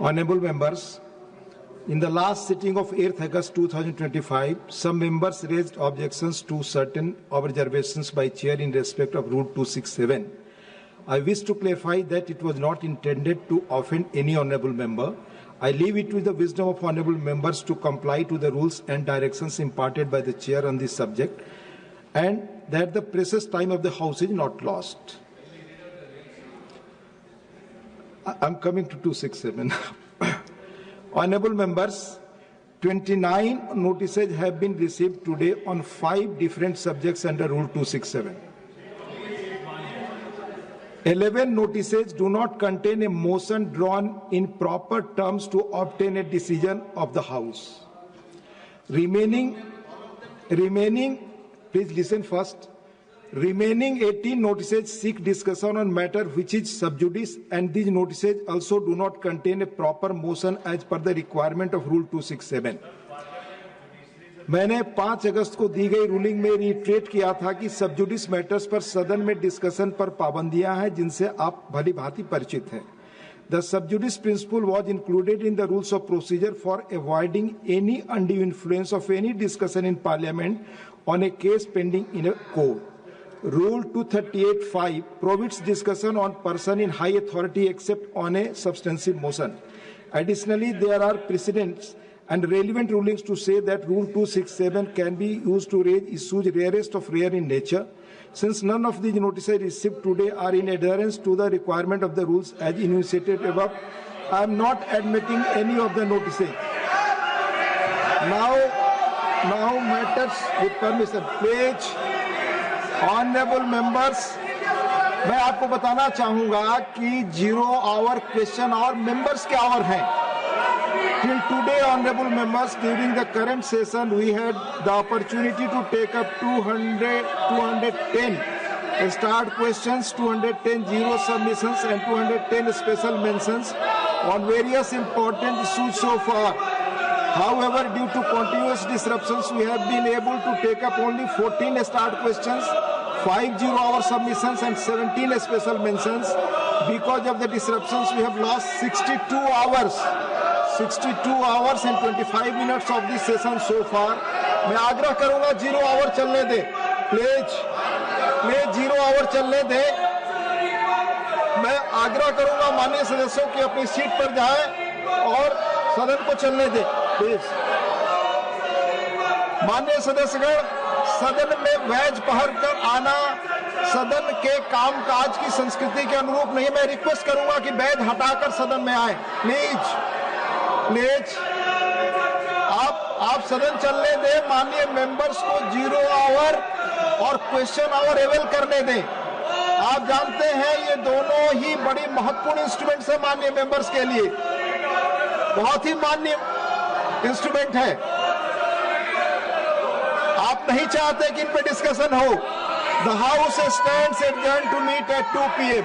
Honorable members, in the last sitting of 8th August 2025, some members raised objections to certain observations by Chair in respect of Rule 267. I wish to clarify that it was not intended to offend any honorable member. I leave it to the wisdom of honorable members to comply to the rules and directions imparted by the Chair on this subject, and that the precious time of the House is not lost. I'm coming to 267. Honorable members, 29 notices have been received today on 5 different subjects under Rule 267. 11 notices do not contain a motion drawn in proper terms to obtain a decision of the House. Remaining, please listen first. Remaining 18 notices seek discussion on matter which is sub judice, and these notices also do not contain a proper motion as per the requirement of Rule 267. मैंने 5 अगस्त को दी गई ruling में retreat किया था कि सब जुडिस matters पर सदन में डिस्कशन पर पाबंदियां हैं जिनसे आप भली भांति परिचित हैं. The sub judice principle was included in the rules of procedure for avoiding any undue influence of any discussion in Parliament on a case pending in a court. Rule 238(5) prohibits discussion on person in high authority except on a substantive motion. Additionally, there are precedents and relevant rulings to say that Rule 267 can be used to raise issues rarest of rare in nature. Since none of these notices received today are in adherence to the requirement of the rules as enunciated above, I am not admitting any of the notices. Now matters with permission. Page. Honorable members, मैं आपको बताना चाहूंगा कि 0 our question और members के our हैं. Till today, honorable members, during the current session, we had the opportunity to take up 210 start questions, 210 zero submissions, and 210 special mentions on various important issues so far. However, due to continuous disruptions, we have been able to take up only 14 start questions, 5 0-hour submissions, and 17 special mentions. Because of the disruptions, we have lost 62 hours. 62 hours and 25 minutes of this session so far. मैं आग्रह करूंगा 0 our चलने दे. Please 0 our चलने दे. मैं आग्रह करूंगा माननीय सदस्यों की अपनी सीट पर जाएं और सदन को चलने दे. प्लीज माननीय सदस्यगण, सदन में बैज पहन कर आना सदन के कामकाज की संस्कृति के अनुरूप नहीं. मैं रिक्वेस्ट करूंगा कि बैज हटाकर सदन में आए. प्लीज आप सदन चलने दें. माननीय मेंबर्स को 0 आवर और क्वेश्चन आवर अवेल करने दें. आप जानते हैं ये दोनों ही बड़ी महत्वपूर्ण इंस्ट्रूमेंट्स है माननीय मेंबर्स के लिए. बहुत ही माननीय इंस्ट्रूमेंट है. आप नहीं चाहते कि इन पे डिस्कशन हो. The house stands adjourned to meet at 2 PM.